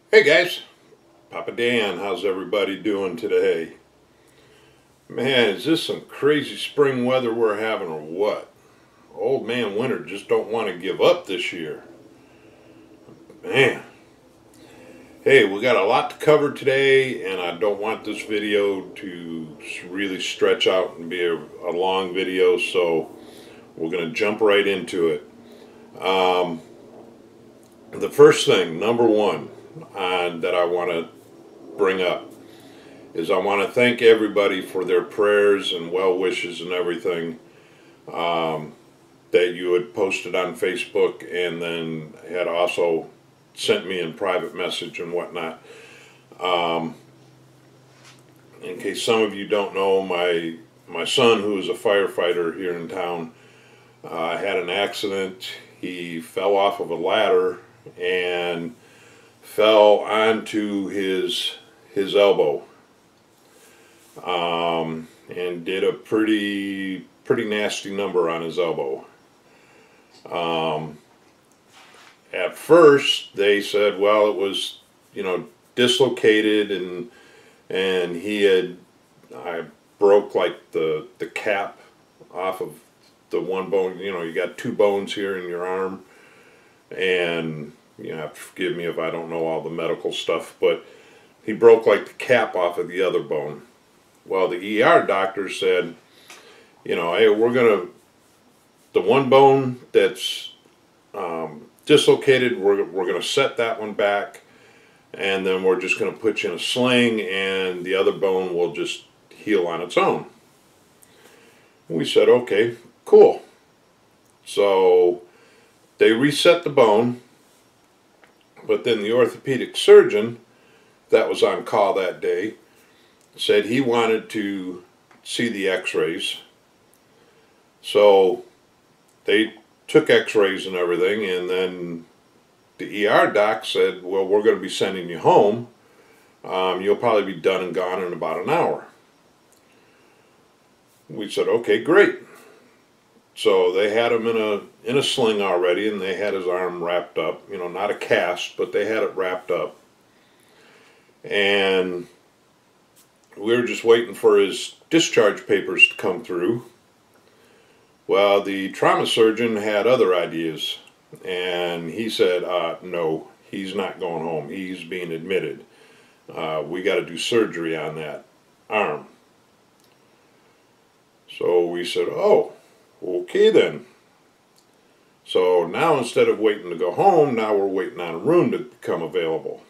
Hey guys, Papa Dan, how's everybody doing today? Man, is this some crazy spring weather we're having or what? Old man winter just don't want to give up this year. Man. Hey, we got a lot to cover today and I don't want this video to really stretch out and be a long video, so we're going to jump right into it. The first thing, number one, that I want to bring up is I want to thank everybody for their prayers and well wishes and everything that you had posted on Facebook and then had also sent me in private message and whatnot. In case some of you don't know, my son, who is a firefighter here in town, had an accident. He fell off of a ladder and fell onto his elbow, and did a pretty nasty number on his elbow. At first they said, well, it was, dislocated, and I broke like the cap off of the one bone. You got two bones here in your arm, and you have to forgive me if I don't know all the medical stuff, but he broke like the cap off of the other bone. Well, the ER doctor said, hey, the one bone that's dislocated, we're going to set that one back, and then we're just going to put you in a sling, and the other bone will just heal on its own. We said, okay, cool. So they reset the bone, but then the orthopedic surgeon that was on call that day said he wanted to see the x-rays. So they took x-rays and everything, and then the ER doc said, well, we're going to be sending you home. You'll probably be done and gone in about an hour. We said, okay, great. So they had him in a sling already, and they had his arm wrapped up, not a cast, but they had it wrapped up. And we were just waiting for his discharge papers to come through. Well, the trauma surgeon had other ideas, and he said, no, he's not going home. He's being admitted. We got to do surgery on that arm. So we said, oh, okay then. So now instead of waiting to go home, now we're waiting on a room to become available.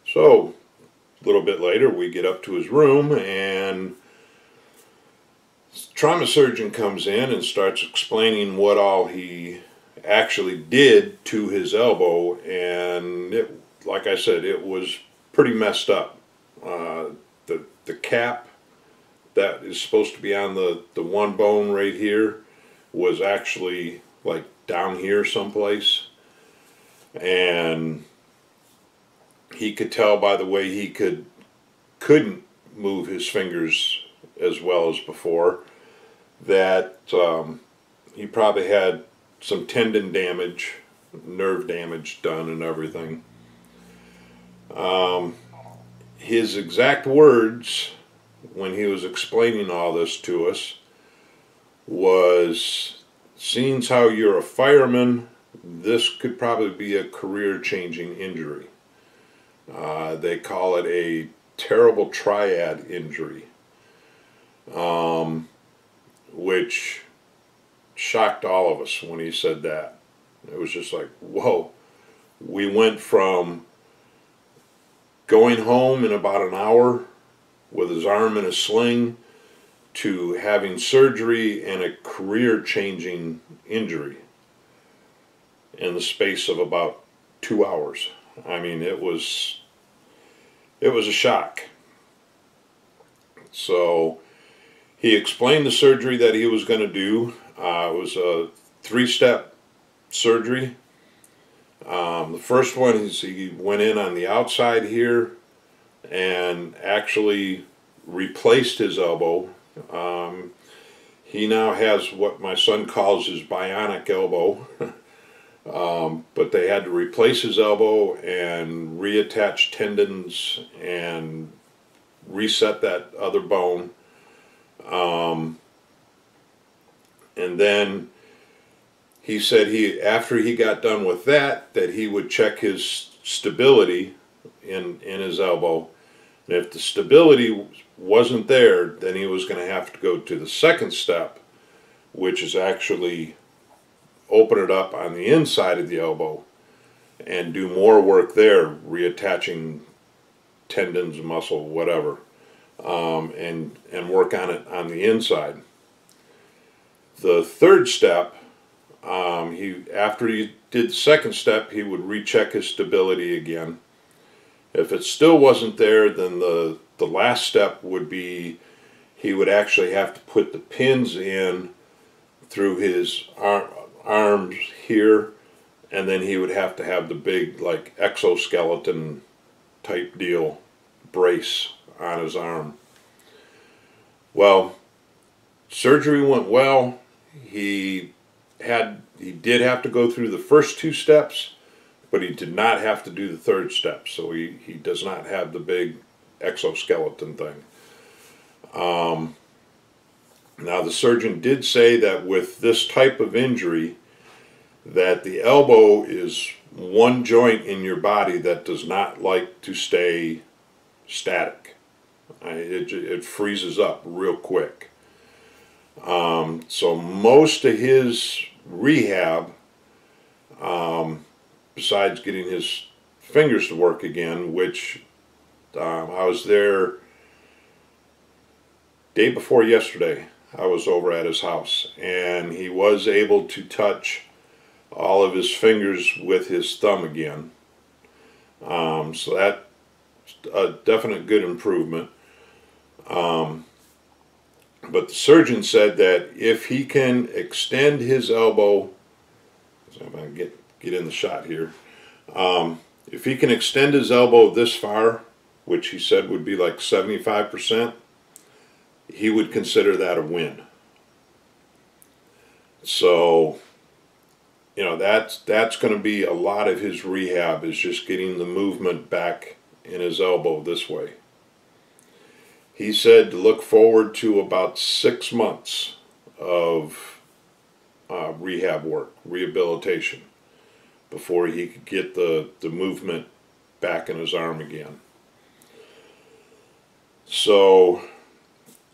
So a little bit later, we get up to his room, and the trauma surgeon comes in and starts explaining what all he actually did to his elbow, and it, like I said, it was pretty messed up. The cap that is supposed to be on the one bone right here was actually like down here someplace, and he could tell by the way he couldn't move his fingers as well as before that he probably had some tendon damage, nerve damage done and everything. His exact words when he was explaining all this to us was, seeing how you're a fireman, this could probably be a career-changing injury. They call it a terrible triad injury, which shocked all of us when he said that. It was just like, whoa. We went from going home in about an hour with his arm in a sling to having surgery and a career-changing injury in the space of about 2 hours. I mean, it was a shock. So he explained the surgery that he was going to do. It was a 3-step surgery. The first one is he went in on the outside here and actually replaced his elbow. He now has what my son calls his bionic elbow. But they had to replace his elbow and reattach tendons and reset that other bone. And then he said after he got done with that he would check his stability in his elbow. And if the stability wasn't there, then he was going to have to go to the second step, which is actually open it up on the inside of the elbow and do more work there, reattaching tendons, muscle, whatever, and work on it on the inside. The third step, after he did the second step, he would recheck his stability again. If it still wasn't there, then the last step would be he would actually have to put the pins in through his arms here, and then he would have to have the big, like, exoskeleton type deal brace on his arm. Well, surgery went well. He did have to go through the first two steps, but he did not have to do the third step, so he does not have the big exoskeleton thing. Now the surgeon did say that with this type of injury, that the elbow is one joint in your body that does not like to stay static. It freezes up real quick. So most of his rehab, besides getting his fingers to work again, which I was there day before yesterday. I was over at his house, and he was able to touch all of his fingers with his thumb again. So that's a definite good improvement. But the surgeon said that if he can extend his elbow, so I'm going to get in the shot here. If he can extend his elbow this far, which he said would be like 75%, he would consider that a win. So, you know, that's going to be a lot of his rehab, is just getting the movement back in his elbow this way. He said to look forward to about 6 months of rehab work, rehabilitation, before he could get the movement back in his arm again. So,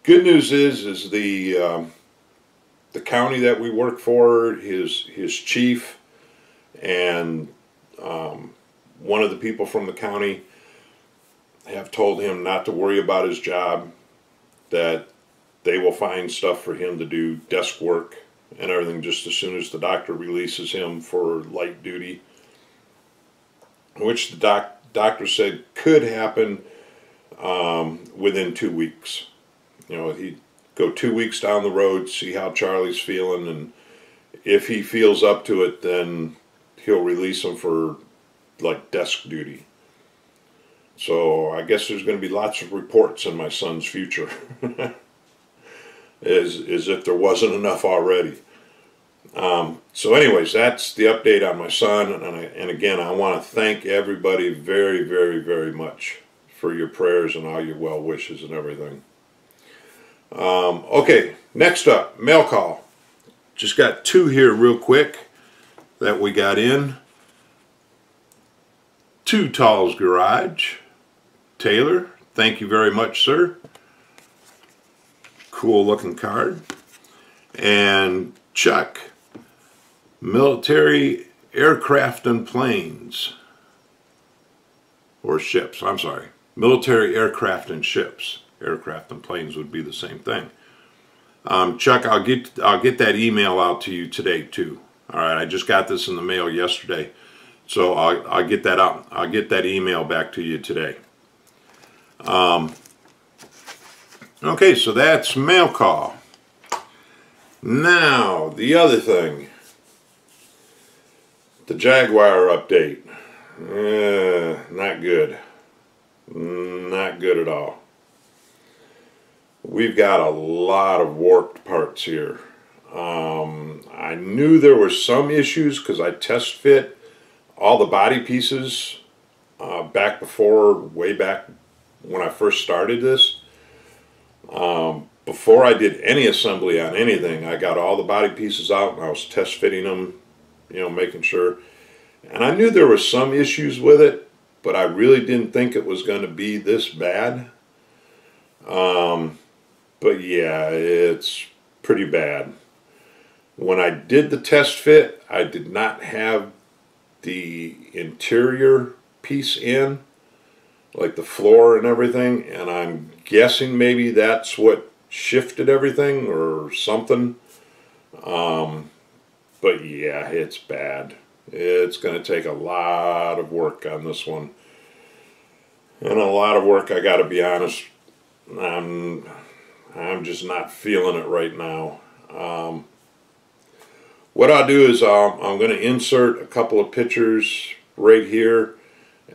good news is the county that we work for, his chief, and one of the people from the county have told him not to worry about his job, that they will find stuff for him to do, desk work and everything, just as soon as the doctor releases him for light duty, which the doctor said could happen within 2 weeks. You know, he'd go 2 weeks down the road, see how Charlie's feeling, and if he feels up to it, then he'll release him for, like, desk duty. So I guess there's going to be lots of reports in my son's future, as if there wasn't enough already. So anyways, that's the update on my son, and again, I want to thank everybody very, very, very much for your prayers and all your well wishes and everything. Okay, next up, mail call. Just got 2 here real quick that we got in. Two Tall's Garage. Taylor, thank you very much, sir. Cool looking card. And Chuck, Military Aircraft and Planes. Or ships, I'm sorry. Military Aircraft and Ships. Aircraft and planes would be the same thing. Chuck, I'll get that email out to you today too. All right, I just got this in the mail yesterday, so I'll get that out. I'll get that email back to you today. Okay, so that's mail call. Now the other thing, the Jaguar update. Not good. Not good at all. We've got a lot of warped parts here. I knew there were some issues because I test fit all the body pieces way back when I first started this. Before I did any assembly on anything, I got all the body pieces out and I was test fitting them, you know, making sure. And I knew there were some issues with it, but I really didn't think it was going to be this bad. But yeah, it's pretty bad. When I did the test fit, I did not have the interior piece in, like the floor and everything, and I'm guessing maybe that's what shifted everything or something. But yeah, it's bad. It's going to take a lot of work on this one, and a lot of work, I gotta be honest. I'm just not feeling it right now. What I'll do is I'm going to insert a couple of pictures right here,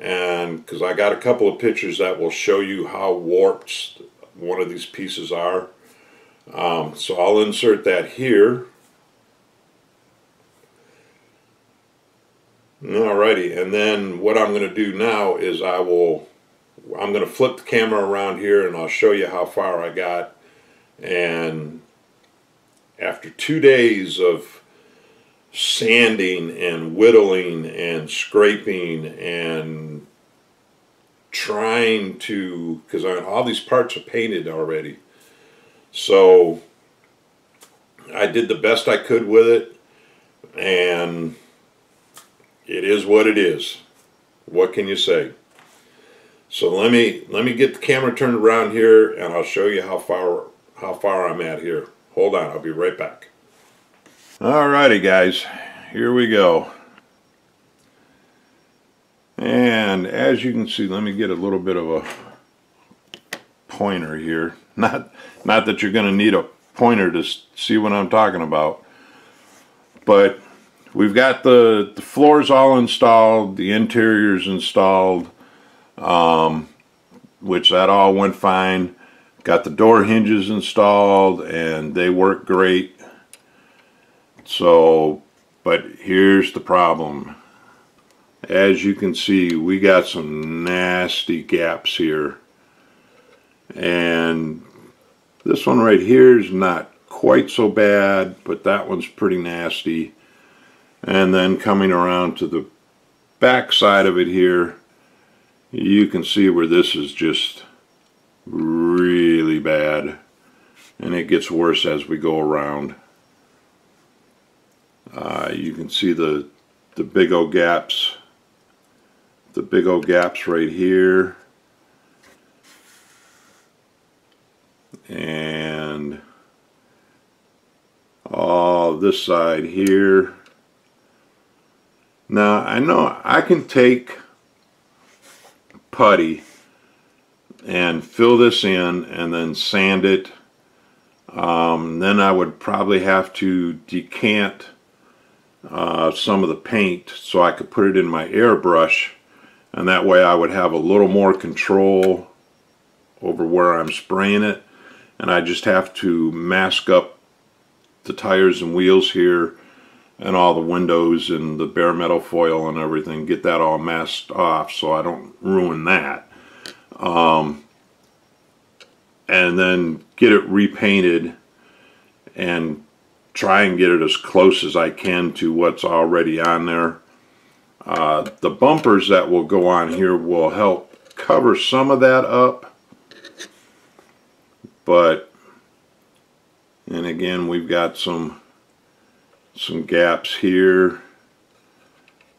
and because I got a couple of pictures that will show you how warped one of these pieces are. So I'll insert that here. Alrighty, and then what I'm going to do now is I'm going to flip the camera around here and I'll show you how far I got. And after 2 days of sanding and whittling and scraping and trying to, because all these parts are painted already, so I did the best I could with it, and it is what it is. What can you say? So let me get the camera turned around here and I'll show you how far I'm at here. Hold on, I'll be right back. Alrighty guys, here we go. And as you can see, let me get a little bit of a pointer here. Not that you're going to need a pointer to see what I'm talking about. But we've got the floors all installed, the interiors installed, which that all went fine. Got the door hinges installed and they work great. So, but here's the problem. As you can see, we got some nasty gaps here. And this one right here is not quite so bad, but that one's pretty nasty. And then coming around to the back side of it here, you can see where this is just really bad. And it gets worse as we go around. You can see the big old gaps. The big old gaps right here. And all this side here. Now I know I can take putty and fill this in and then sand it. Then I would probably have to decant some of the paint so I could put it in my airbrush, and that way I would have a little more control over where I'm spraying it, and I just have to mask up the tires and wheels here and all the windows and the bare metal foil and everything, get that all masked off so I don't ruin that, and then get it repainted and try and get it as close as I can to what's already on there. The bumpers that will go on here will help cover some of that up, but, and again, we've got some gaps here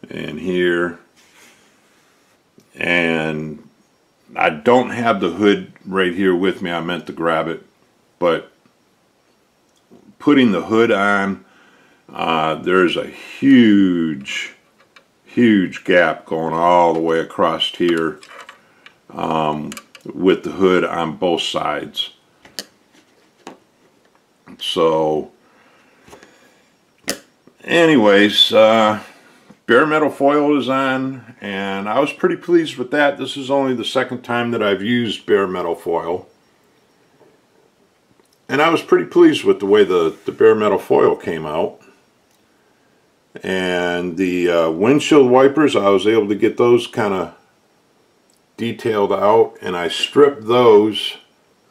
and here, and I don't have the hood right here with me. I meant to grab it, but putting the hood on, there's a huge gap going all the way across here with the hood on both sides. So anyways, bare metal foil is on, and I was pretty pleased with that. This is only the second time that I've used bare metal foil. And I was pretty pleased with the way the bare metal foil came out. And the windshield wipers, I was able to get those kind of detailed out, and I stripped those.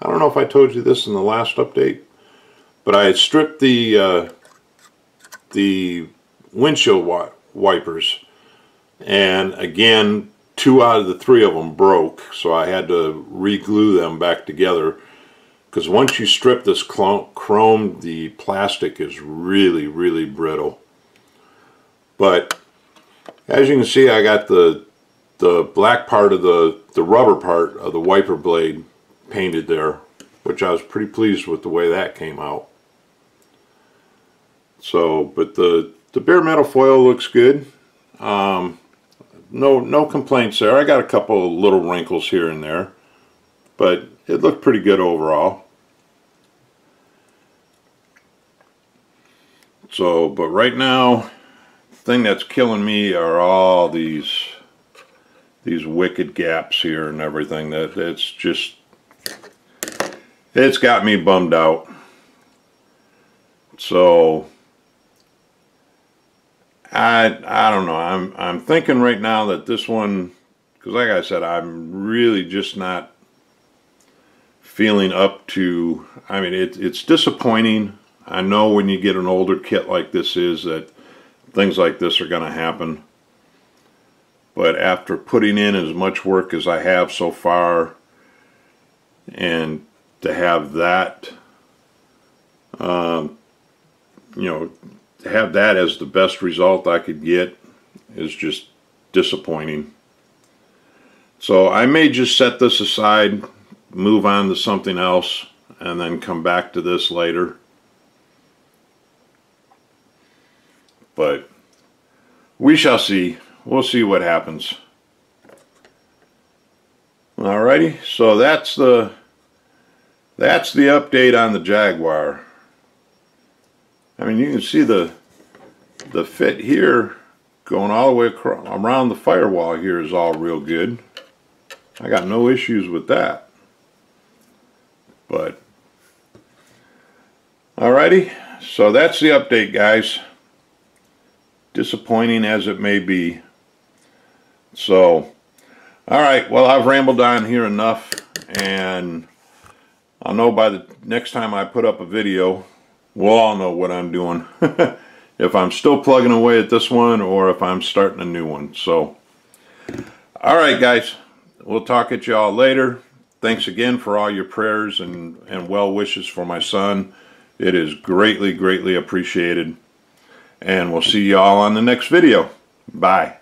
I don't know if I told you this in the last update, but I had stripped the windshield wipers, and again, 2 out of the 3 of them broke, so I had to re-glue them back together, because once you strip this chrome, the plastic is really, really brittle. But as you can see, I got the black part of the rubber part of the wiper blade painted there, which I was pretty pleased with the way that came out. So, but the bare metal foil looks good. No complaints there. I got a couple of little wrinkles here and there, but it looked pretty good overall. So, but right now, the thing that's killing me are all these wicked gaps here and everything. It's got me bummed out. So I don't know. I'm thinking right now that this one, because like I said, I'm really just not feeling up to. I mean, it's disappointing. I know when you get an older kit like this that things like this are going to happen. But after putting in as much work as I have so far, and to have that, you know, to have that as the best result I could get is just disappointing. So I may just set this aside, move on to something else, and then come back to this later. But we shall see. We'll see what happens. Alrighty, so that's the update on the Jaguar. I mean, you can see the fit here going all the way around the firewall here is all real good. I got no issues with that. But alrighty, so that's the update, guys. Disappointing as it may be. So, alright, well, I've rambled on here enough, and I'll know by the next time I put up a video, we'll all know what I'm doing. If I'm still plugging away at this one, or if I'm starting a new one. So, alright guys, we'll talk at y'all later. Thanks again for all your prayers and well wishes for my son. It is greatly, greatly appreciated. And we'll see y'all on the next video. Bye.